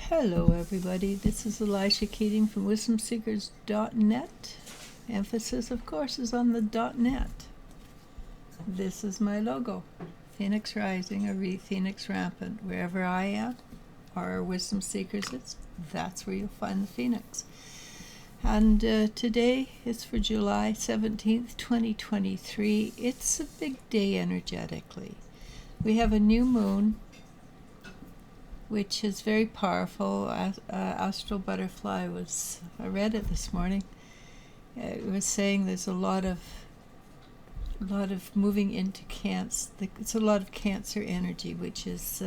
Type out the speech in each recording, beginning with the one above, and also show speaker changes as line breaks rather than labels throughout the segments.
Hello everybody, this is Elisha Keating from wisdomseekers.net. Emphasis of course is on the .net. This is my logo, Phoenix Rising or Phoenix Rampant. Wherever I am, or Wisdom Seekers is, that's where you'll find the Phoenix. And today is for July 17th, 2023. It's a big day energetically. We have a new moon, which is very powerful. Astral Butterfly I read it this morning. It was saying there's a lot of moving into Cancer. It's a lot of Cancer energy, which is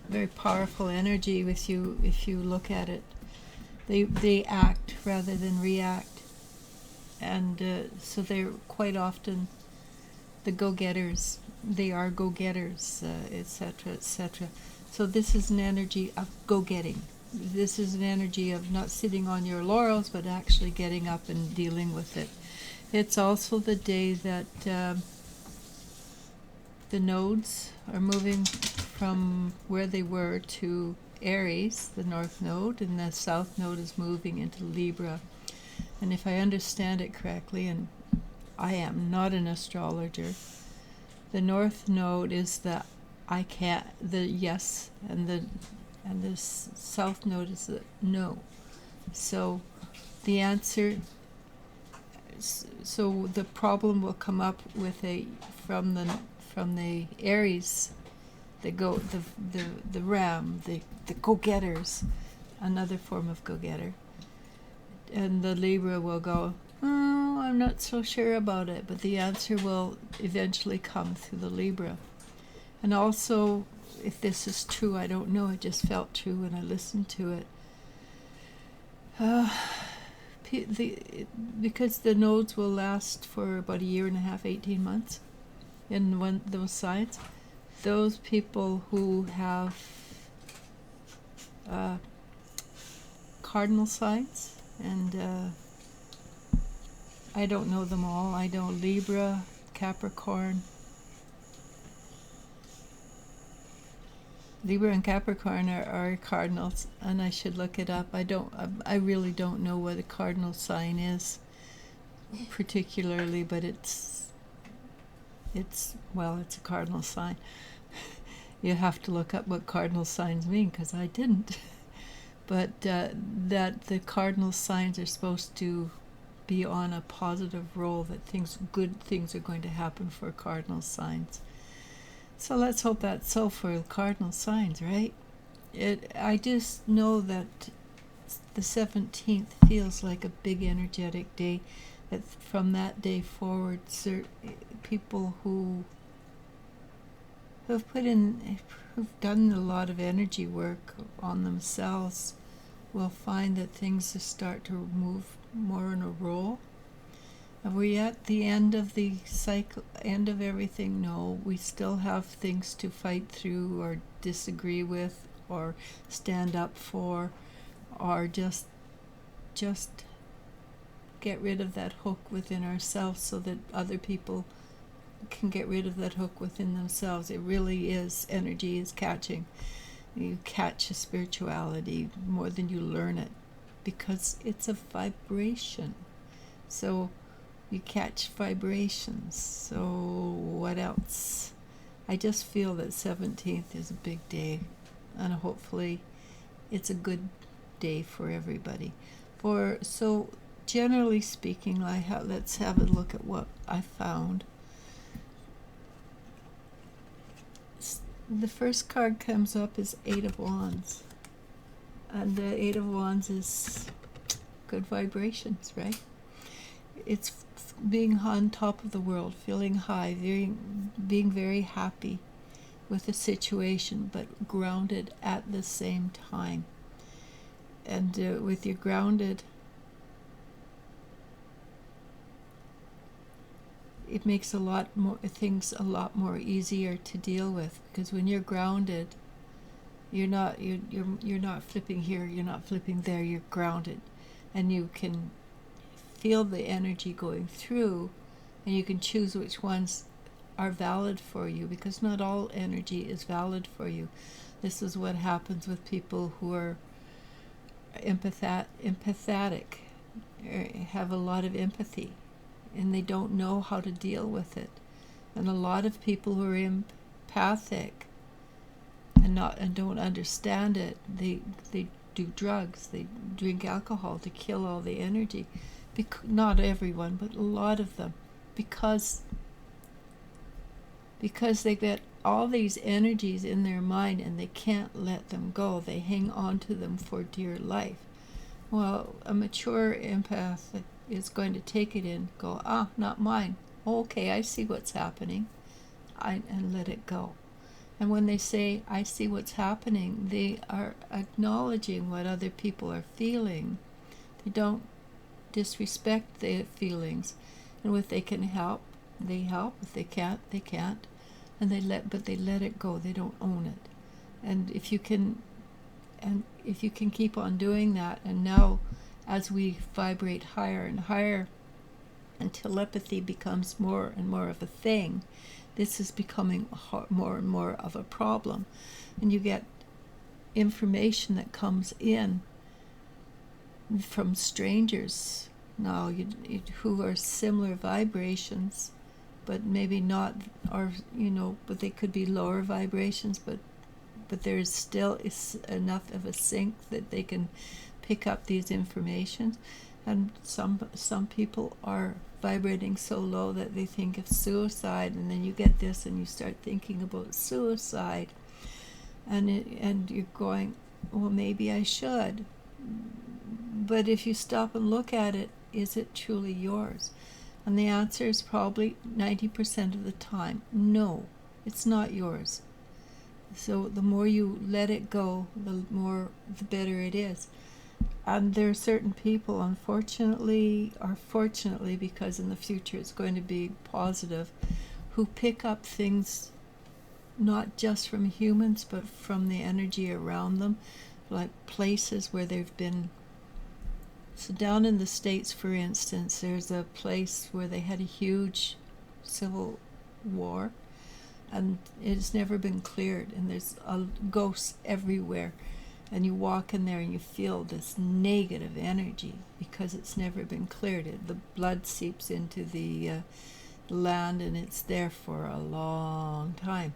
very powerful energy if you look at it. They act rather than react, and so they're quite often the go-getters. They are go-getters, etc., etc. So this is an energy of go-getting. This is an energy of not sitting on your laurels, but actually getting up and dealing with it. It's also the day that the nodes are moving from where they were to Aries, the North Node, and the South Node is moving into Libra. And if I understand it correctly, and I am not an astrologer, the North Node is the yes, and the South Node is the no. So the answer, so the problem will come up with from the Aries, the ram, the go-getters, another form of go-getter, and the Libra will go, oh, I'm not so sure about it, but the answer will eventually come through the Libra. And also, if this is true, I don't know, it just felt true when I listened to it. Because the nodes will last for about a year and a half, 18 months, in those signs. Those people who have cardinal signs, and I don't know them all. I know Libra, Capricorn. Libra and Capricorn are cardinals, and I should look it up. I really don't know what a cardinal sign is particularly, but it's a cardinal sign. You have to look up what cardinal signs mean, because I didn't. But that the cardinal signs are supposed to be on a positive roll, that good things are going to happen for cardinal signs. So let's hope that's so for cardinal signs, right? I just know that the 17th feels like a big energetic day, that from that day forward, people who've done a lot of energy work on themselves will find that things just start to move more in a roll. Are we at the end of the cycle, end of everything? No, we still have things to fight through or disagree with or stand up for, or just get rid of that hook within ourselves so that other people can get rid of that hook within themselves. It really is, energy is catching. You catch a spirituality more than you learn it, because it's a vibration. So you catch vibrations. So what else? I just feel that 17th is a big day, and hopefully it's a good day for everybody. So generally speaking, let's have a look at what I found. The first card comes up is Eight of Wands, and the Eight of Wands is good vibrations, right? It's being on top of the world, feeling high, being very happy with the situation, but grounded at the same time. And with your grounded, it makes things a lot more easier to deal with, because when you're grounded, you're not flipping here, you're not flipping there, you're grounded, and you can feel the energy going through, and you can choose which ones are valid for you, because not all energy is valid for you. This is what happens with people who are empathetic, have a lot of empathy, and they don't know how to deal with it. And a lot of people who are empathic and don't understand it, they do drugs, they drink alcohol to kill all the energy. Not everyone, but a lot of them, because they get all these energies in their mind and they can't let them go. They hang on to them for dear life. Well, a mature empath is going to take it in, go, not mine. Oh, okay, I see what's happening, and let it go. And when they say, I see what's happening, they are acknowledging what other people are feeling. They don't disrespect their feelings. And if they can help, they help. If they can't, they can't. And they let it go. They don't own it. And if you can keep on doing that, and now as we vibrate higher and higher, and telepathy becomes more and more of a thing, this is becoming more and more of a problem. And you get information that comes in from strangers now who are similar vibrations, but maybe not, or but they could be lower vibrations, but there's still enough of a sync that they can pick up these information. And some people are vibrating so low that they think of suicide, and then you get this and you start thinking about suicide, and you're going, well, maybe I should. But if you stop and look at it, is it truly yours? And the answer is probably 90% of the time, no, it's not yours. So the more you let it go, the better it is. And there are certain people, unfortunately, or fortunately, because in the future it's going to be positive, who pick up things not just from humans, but from the energy around them, like places where they've been. So down in the States, for instance, there's a place where they had a huge civil war, and it's never been cleared, and there's ghosts everywhere. And you walk in there and you feel this negative energy because it's never been cleared. The blood seeps into the land, and it's there for a long time.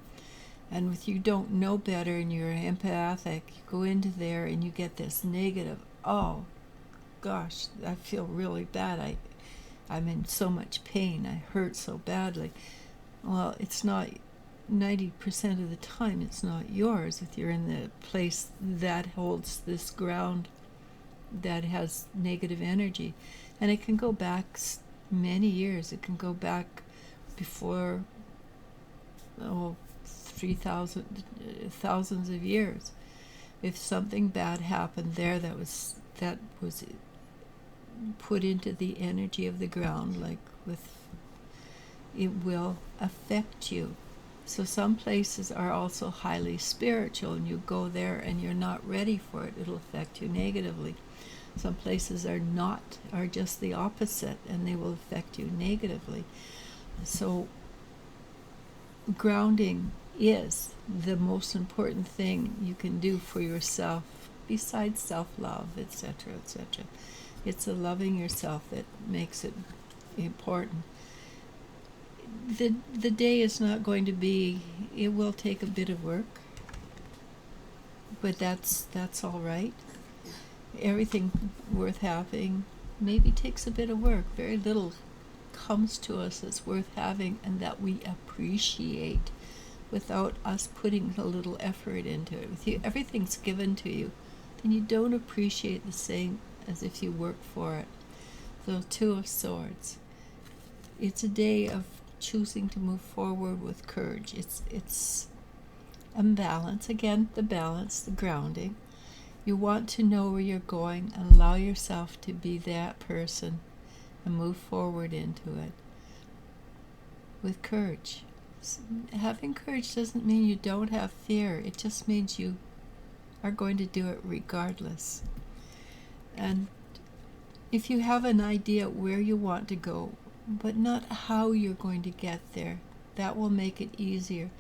And if you don't know better and you're empathic, you go into there and you get this negative, oh gosh, I feel really bad. I'm in so much pain. I hurt so badly. Well, it's not. 90% of the time it's not yours if you're in the place that holds this ground that has negative energy. And it can go back many years. It can go back before thousands of years. If something bad happened there that was put into the energy of the ground, it will affect you. So some places are also highly spiritual, and you go there and you're not ready for it. It'll affect you negatively. Some places are just the opposite, and they will affect you negatively. So grounding is the most important thing you can do for yourself, besides self-love, etc., etc. It's the loving yourself that makes it important. The day is not going to be, it will take a bit of work, but that's all right. Everything worth having maybe takes a bit of work. Very little comes to us that's worth having and that we appreciate without us putting a little effort into it. If everything's given to you, then you don't appreciate the same as if you work for it. The Two of Swords. It's a day of choosing to move forward with courage. It's a balance. Again, the balance, the grounding. You want to know where you're going and allow yourself to be that person and move forward into it with courage. Having courage doesn't mean you don't have fear. It just means you are going to do it regardless. And if you have an idea where you want to go, but not how you're going to get there, that will make it easier.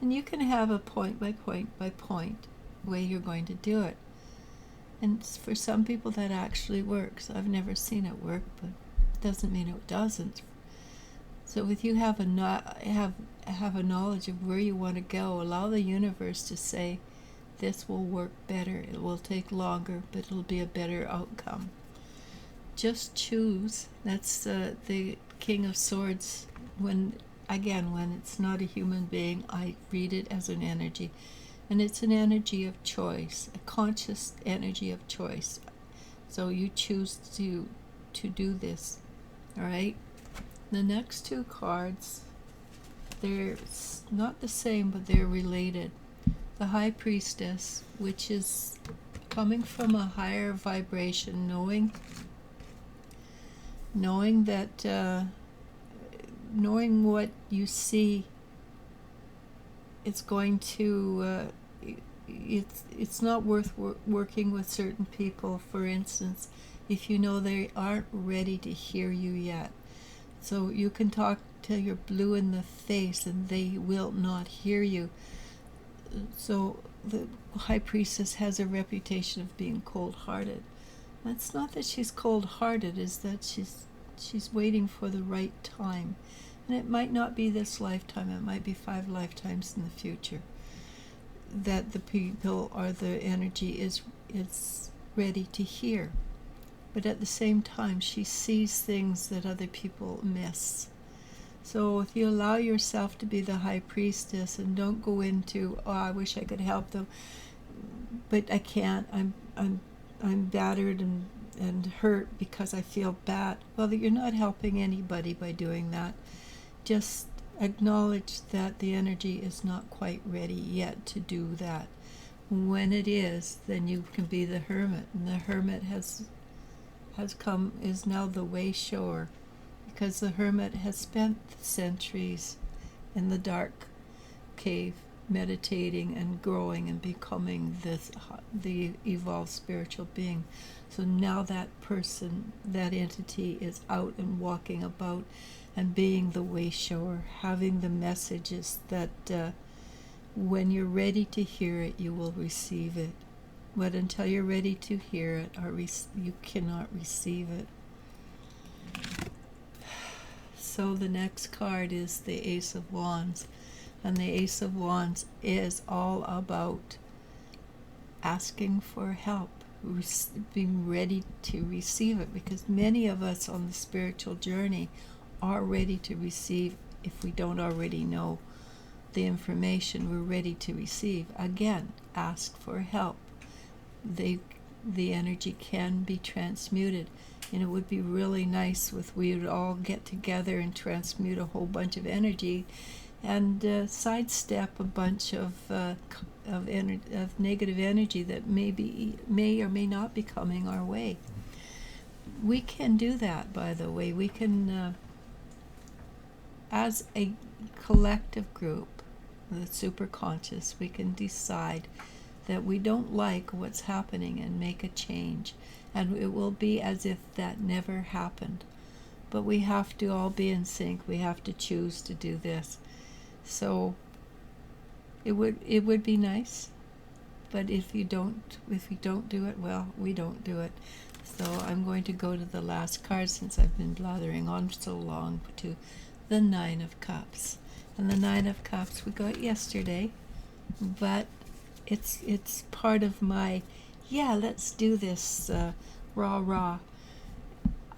And you can have a point by point by point way you're going to do it. And for some people that actually works. I've never seen it work, but it doesn't mean it doesn't. So if you have a knowledge of where you want to go, allow the universe to say, this will work better. It will take longer, but it'll be a better outcome. Just choose. That's the King of Swords. When it's not a human being, I read it as an energy. And it's an energy of choice, a conscious energy of choice. So you choose to do this. All right? The next two cards, they're not the same, but they're related. The High Priestess, which is coming from a higher vibration, knowing that, knowing what you see, it's going to, it's not worth working with certain people, for instance, if you know they aren't ready to hear you yet. So you can talk till you're blue in the face and they will not hear you. So the High Priestess has a reputation of being cold-hearted. It's not that she's cold-hearted, it's that she's waiting for the right time. And it might not be this lifetime, it might be 5 lifetimes in the future that the people or the energy is ready to hear. But at the same time, she sees things that other people miss. So if you allow yourself to be the High Priestess and don't go into, oh, I wish I could help them, but I can't, I'm battered and hurt because I feel bad. Well, you're not helping anybody by doing that. Just acknowledge that the energy is not quite ready yet to do that. When it is, then you can be the Hermit, and the Hermit is now the way shower, because the Hermit has spent centuries in the dark cave meditating and growing and becoming the evolved spiritual being. So now that person, that entity, is out and walking about and being the way shower, having the messages that when you're ready to hear it, you will receive it. But until you're ready to hear it, you cannot receive it. So the next card is the Ace of Wands. And the Ace of Wands is all about asking for help, being ready to receive it. Because many of us on the spiritual journey are ready to receive. If we don't already know the information, we're ready to receive. Again, ask for help. The energy can be transmuted, and it would be really nice if we would all get together and transmute a whole bunch of energy and sidestep a bunch of negative energy that may or may not be coming our way. We can do that, by the way. We can, as a collective group, the superconscious, we can decide that we don't like what's happening and make a change. And it will be as if that never happened. But we have to all be in sync. We have to choose to do this. So it would be nice. But if we don't do it, well, we don't do it. So I'm going to go to the last card, since I've been blathering on so long, to the Nine of Cups. And the Nine of Cups we got yesterday, but it's part of my, let's do this, rah.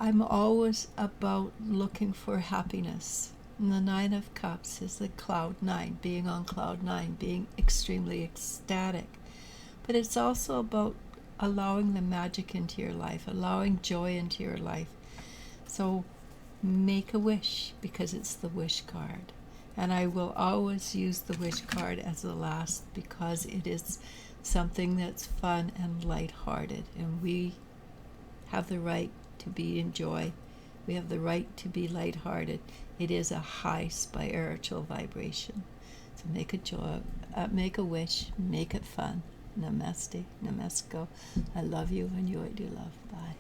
I'm always about looking for happiness. And the Nine of Cups is the cloud 9, being on cloud 9, being extremely ecstatic. But it's also about allowing the magic into your life, allowing joy into your life. So make a wish, because it's the wish card. And I will always use the wish card as the last, because it is something that's fun and lighthearted. And we have the right to be in joy. We have the right to be lighthearted. It is a high spiritual vibration. So make a wish, make it fun. Namaste, namasko. I love you, and you I do love. Bye.